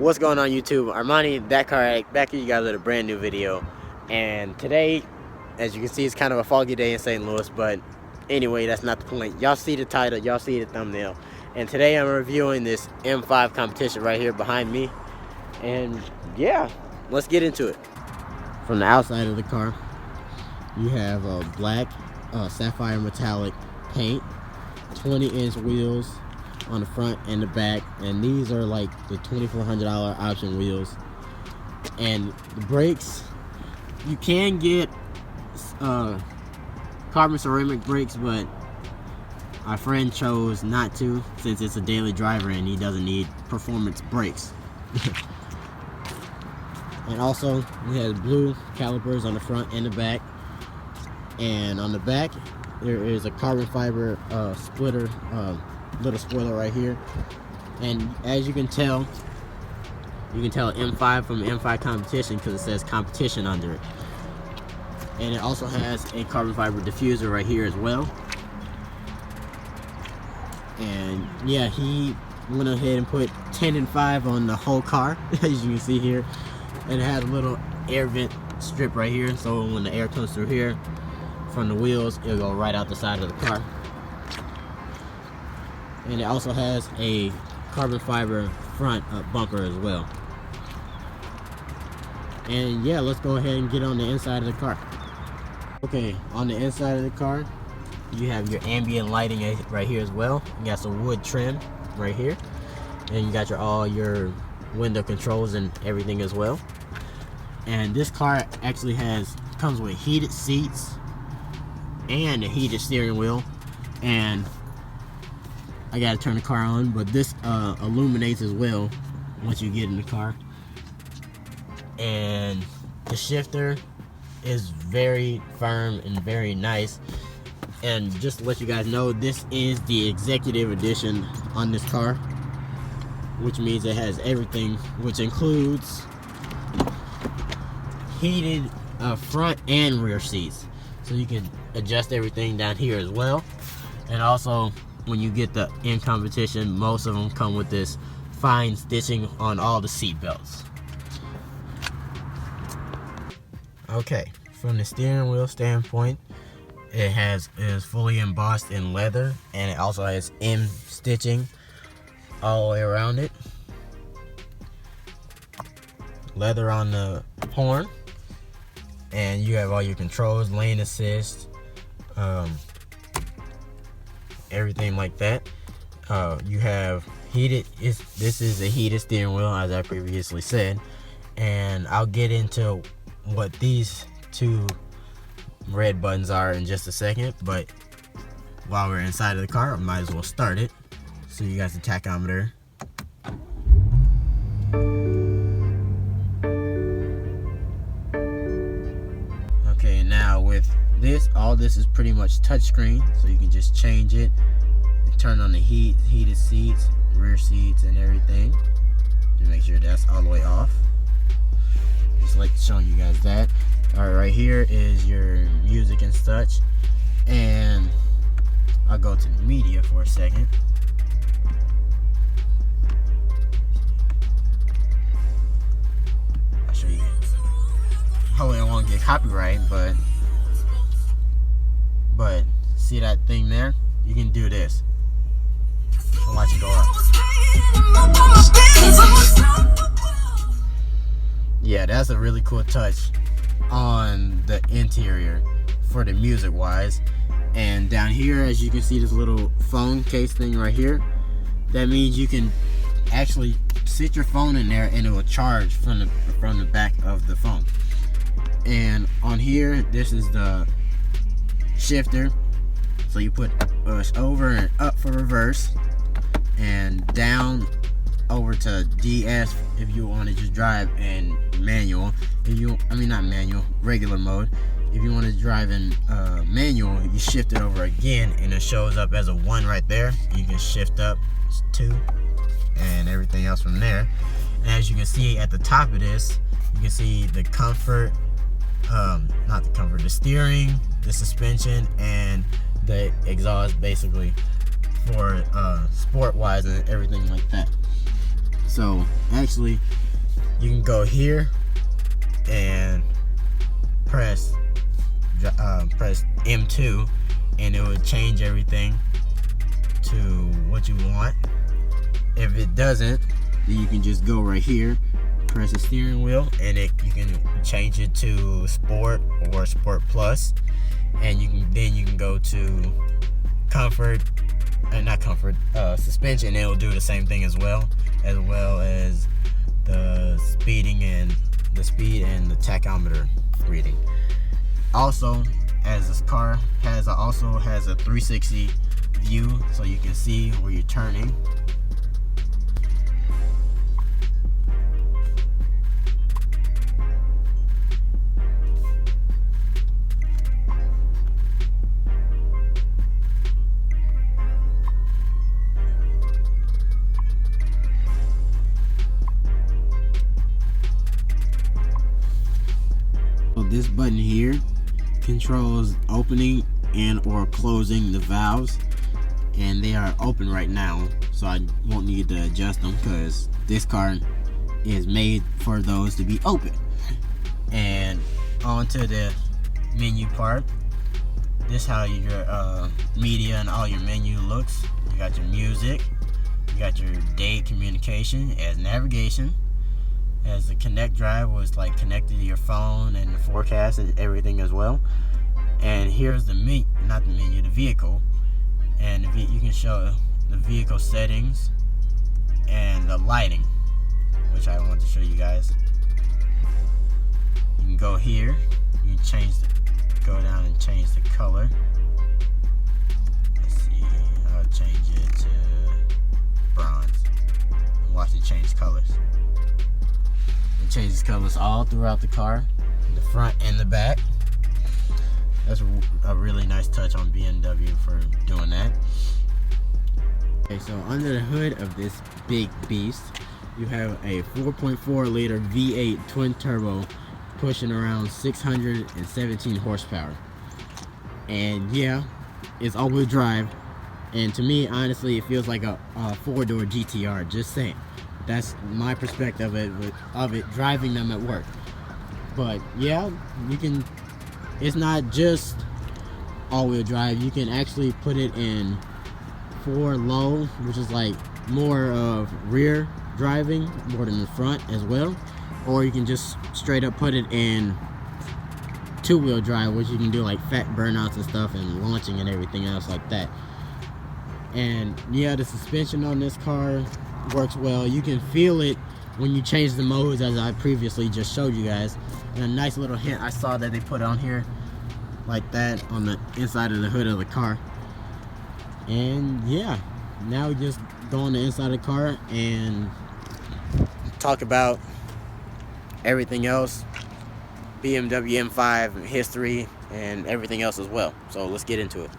What's going on YouTube? Armani, that car back here, you guys with a brand new video. And today, as you can see, it's kind of a foggy day in St. Louis, but anyway, that's not the point. Y'all see the title, y'all see the thumbnail. And today I'm reviewing this M5 competition right here behind me. And yeah, let's get into it. From the outside of the car, you have a black sapphire metallic paint, 20-inch wheels on the front and the back, and these are like the $2,400 option wheels. And the brakes, you can get carbon ceramic brakes, but our friend chose not to since it's a daily driver and he doesn't need performance brakes. And also we have blue calipers on the front and the back, and on the back there is a carbon fiber splitter little spoiler right here. And as you can tell M5 from M5 competition because it says competition under it. And it also has a carbon fiber diffuser right here as well. And yeah, he went ahead and put 10 and 5 on the whole car, as you can see here. And it has a little air vent strip right here, so when the air comes through here from the wheels, it'll go right out the side of the car. And it also has a carbon fiber front bumper as well. And yeah, let's go ahead and get on the inside of the car. Okay, on the inside of the car, you have your ambient lighting right here as well. You got some wood trim right here, and you got all your window controls and everything as well. And this car actually comes with heated seats and a heated steering wheel. And I gotta turn the car on, but this illuminates as well once you get in the car. And the shifter is very firm and very nice. And just to let you guys know, this is the executive edition on this car, which means it has everything, which includes heated front and rear seats, so you can adjust everything down here as well. And also, when you get the in competition, most of them come with this fine stitching on all the seat belts. Okay, from the steering wheel standpoint, it is fully embossed in leather, and it also has M stitching all the way around it. Leather on the horn, and you have all your controls, lane assist, everything like that. You have this is a heated steering wheel, as I previously said, and I'll get into what these two red buttons are in just a second. But while we're inside of the car, I might as well start it. So you guys the tachometer. Okay, now with this, all this is pretty much touchscreen, so you can just change it and turn on the heated seats, rear seats, and everything. Just make sure that's all the way off. Just like showing you guys that. Alright, right here is your music and such. And I'll go to the media for a second. I'll show you. Hopefully I won't get copyright, but see that thing there? You can do this. And watch it go up. Yeah, that's a really cool touch on the interior for the music wise. And down here, as you can see, this little phone case thing right here, that means you can actually sit your phone in there and it will charge from the back of the phone. And on here, this is the shifter, so you put over and up for reverse, and down over to DS if you want to just drive in manual. Not manual, regular mode. If you want to drive in manual, you shift it over again and it shows up as a 1 right there. You can shift up 2 and everything else from there. And as you can see at the top of this, you can see the comfort, the steering, the suspension, and the exhaust, basically for sport wise and everything like that. So actually, you can go here and press M2, and it will change everything to what you want. If it doesn't, then you can just go right here, press the steering wheel, and you can change it to Sport or Sport Plus, and you can go to Comfort, suspension, and it'll do the same thing as well as the speeding and the speed and the tachometer reading. Also, as this car also has a 360 view, so you can see where you're turning. So this button here controls opening and or closing the valves, and they are open right now, so I won't need to adjust them because this car is made for those to be open. And onto the menu part. This is how your media and all your menu looks. You got your music, you got your date communication, as navigation, as the Connect drive was like connected to your phone, and the forecast and everything as well. And here's the the vehicle, and you can show the vehicle settings and the lighting, which I want to show you guys. You can go here, you can go down and change the color. Let's see, I'll change it to bronze. Watch it change colors. It changes colors all throughout the car, the front and the back. That's a really nice touch on BMW for doing that. Okay, so under the hood of this big beast, you have a 4.4 liter V8 twin turbo pushing around 617 horsepower. And yeah, it's all-wheel drive. And to me, honestly, it feels like a four-door GTR. Just saying. That's my perspective of it driving them at work. But yeah, it's not just all-wheel drive. You can actually put it in 4 low, which is like more of rear driving more than the front as well. Or you can just straight up put it in 2-wheel drive, which you can do like fat burnouts and stuff and launching and everything else like that. And yeah, the suspension on this car works well. You can feel it when you change the modes, as I previously just showed you guys. And a nice little hint I saw that they put on here like that on the inside of the hood of the car. And yeah, now we just go on the inside of the car and talk about everything else, BMW M5 history and everything else as well. So let's get into it.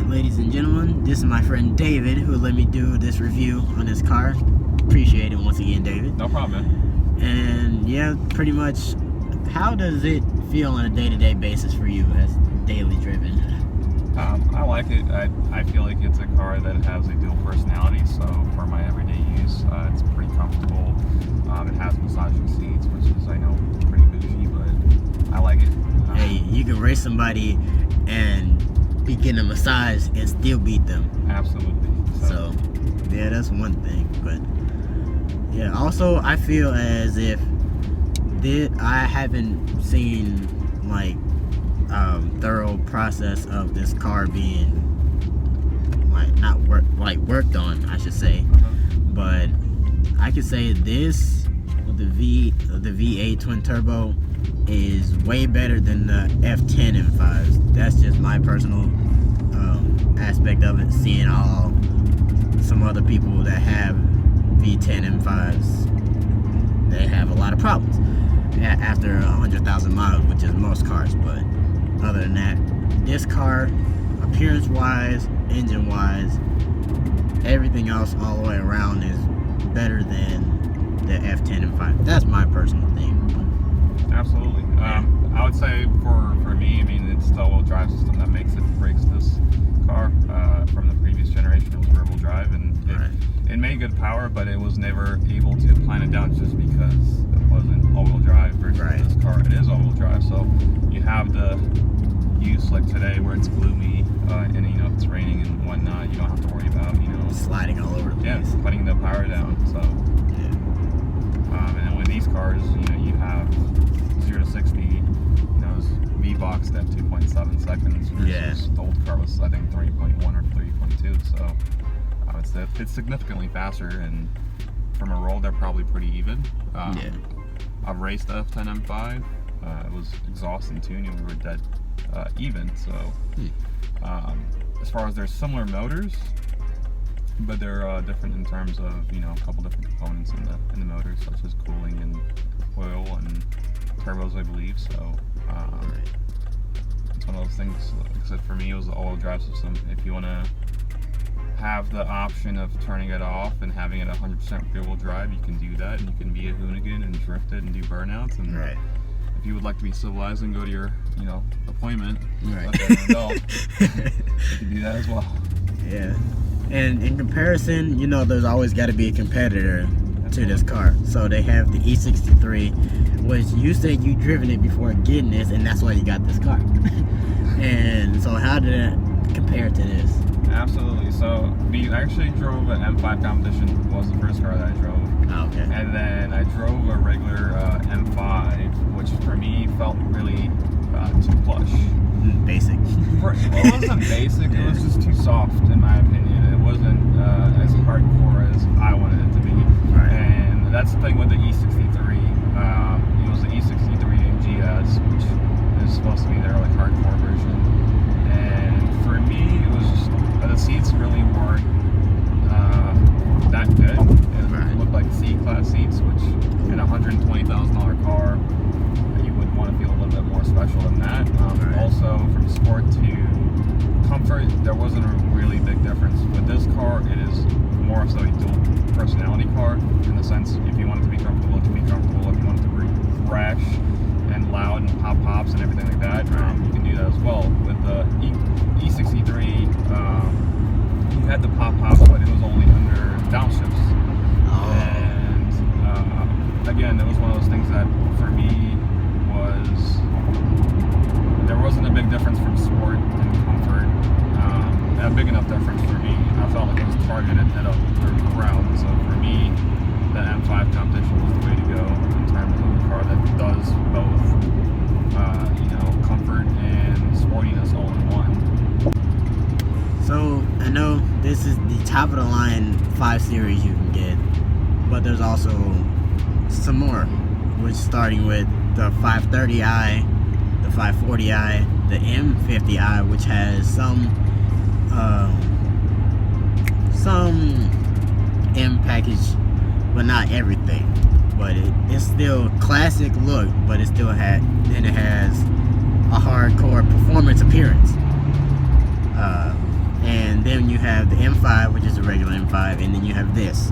Ladies and gentlemen, this is my friend David who let me do this review on this car. Appreciate it once again, David. No problem, man. And yeah, pretty much, how does it feel on a day-to-day basis for you as daily driven? I like like it. I feel like it's a car that has a dual personality, so for my everyday use, it's pretty comfortable. It has massaging seats, which is, I know, pretty bougie, but I like it. Hey, you can race somebody and be getting a massage and still beat them. Absolutely. So yeah, that's one thing. But yeah, also I feel as if I haven't seen like thorough process of this car being like worked on, I should say. But I could say this with the V8 twin turbo is way better than the F10 M5s. That's just my personal aspect of it. Seeing some other people that have V10 M5s, they have a lot of problems after 100,000 miles, which is most cars. But other than that, this car, appearance-wise, engine-wise, everything else all the way around is better than the F10 M5. That's my personal thing. Absolutely. I would say for me, I mean, it's the all-wheel drive system that breaks this car. From the previous generation, it was rear-wheel drive, and it made good power, but it was never able to plan it down just because it wasn't all-wheel drive versus this car. It is all-wheel drive, so you have the use like today where it's gloomy and if it's raining and whatnot, you don't have to worry about sliding all over the place. Yeah, putting the power down. So and then with these cars, you have 0 to 60, V-boxed at 2.7 seconds versus the old car was, I think, 3.1 or 3.2. So it's significantly faster, and from a roll, they're probably pretty even. I've raced the F10 M5. It was exhaust and tuning. We were dead even. So as far as there's similar motors, but they're different in terms of a couple different components in the motor, such as cooling and oil and turbos, I believe. So it's one of those things. Except for me, it was the all-wheel drive system. If you want to have the option of turning it off and having it 100% rear-wheel drive, you can do that, and you can be a hoonigan and drift it and do burnouts. And if you would like to be civilized and go to your appointment, let them know. You can do that as well. Yeah. And in comparison, there's always got to be a competitor to this car. So they have the E63, which you said you driven it before getting this, and that's why you got this car. And so how did it compare to this? Absolutely. So we actually drove an M5 competition. It was the first car that I drove. Oh, okay. And then I drove a regular M5, which for me felt really too plush. Basic. Well, it wasn't basic. It was just too soft, in my opinion. It wasn't as hardcore as I wanted it to be. And that's the thing with the E63. It was the E63 GS, which is supposed to be their hardcore version. And for me, it was just the seats really weren't that good. It looked like C-class seats, which in a $120,000 car, you would want to feel a little bit more special than that. Also, from sport to comfort, there wasn't a really big difference. With this car, it is more so a dual personality car, in the sense, if you want it to be comfortable, it can be comfortable. If you want it to be fresh and loud and pops and everything like that, you can do that as well. With the E63, you had the pops, but it was only under downshifts. And again, it was one of those things that for me there wasn't a big difference from sport and comfort. A big enough difference for me. I felt like it was targeted at a crowd. So for me, the M5 competition was the way to go in terms of a car that does both, comfort and sportiness all in one. So I know this is the top of the line 5 Series you can get, but there's also some more, which starting with the 530i, the 540i, the M50i, which has some M package, but not everything. But it's still classic look, but it has a hardcore performance appearance. And then you have the M5, which is a regular M5, and then you have this,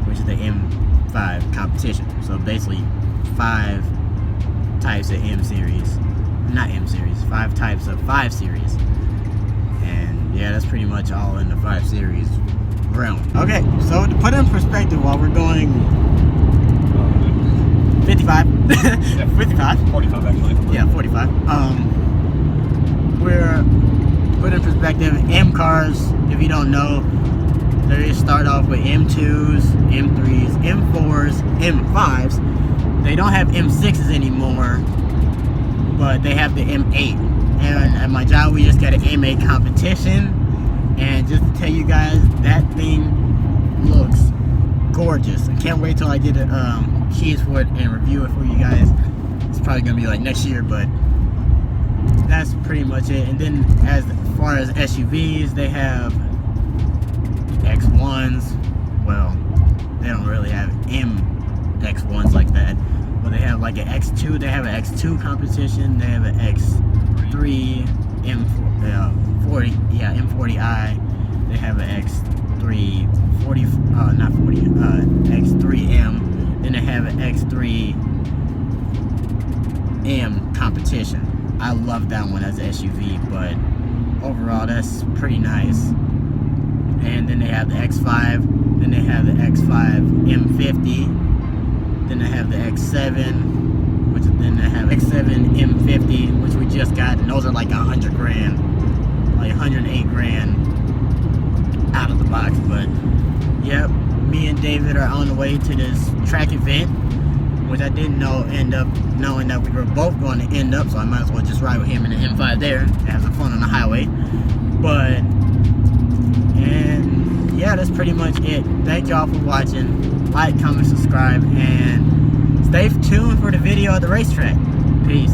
which is the M5 competition. So basically 5 types of M series, not M series, 5 types of 5 series. And pretty much all in the 5 Series realm. Okay, so to put it in perspective, while we're going 55, Yeah, 55, 45 actually. yeah, 45. We're put in perspective. M cars, if you don't know, they start off with M2s, M3s, M4s, M5s. They don't have M6s anymore, but they have the M8. And at my job, we just got an M8 competition. And just to tell you guys, that thing looks gorgeous. I can't wait till I get keys for it and review it for you guys. It's probably gonna be like next year, but that's pretty much it. And then as far as SUVs, they have X1s. Well, they don't really have MX1s like that, but they have like an X2. They have an X2 competition. They have an X3 M40, yeah, M40i. They have an X3 40, not 40, X3M. Then they have an X3M competition. I love that one as an SUV, but overall that's pretty nice. And then they have the X5, then they have the X5 M50, then they have the X7, which then they have X7 M50, which we just got, and those are like 100 grand, like 108 grand out of the box. But yep, me and David are on the way to this track event, which I didn't know end up knowing that we were both going to end up, so I might as well just ride with him in the M5 there and have some fun on the highway. But and yeah, that's pretty much it. Thank y'all for watching. Like, comment, subscribe, and stay tuned for the video at the racetrack. Peace.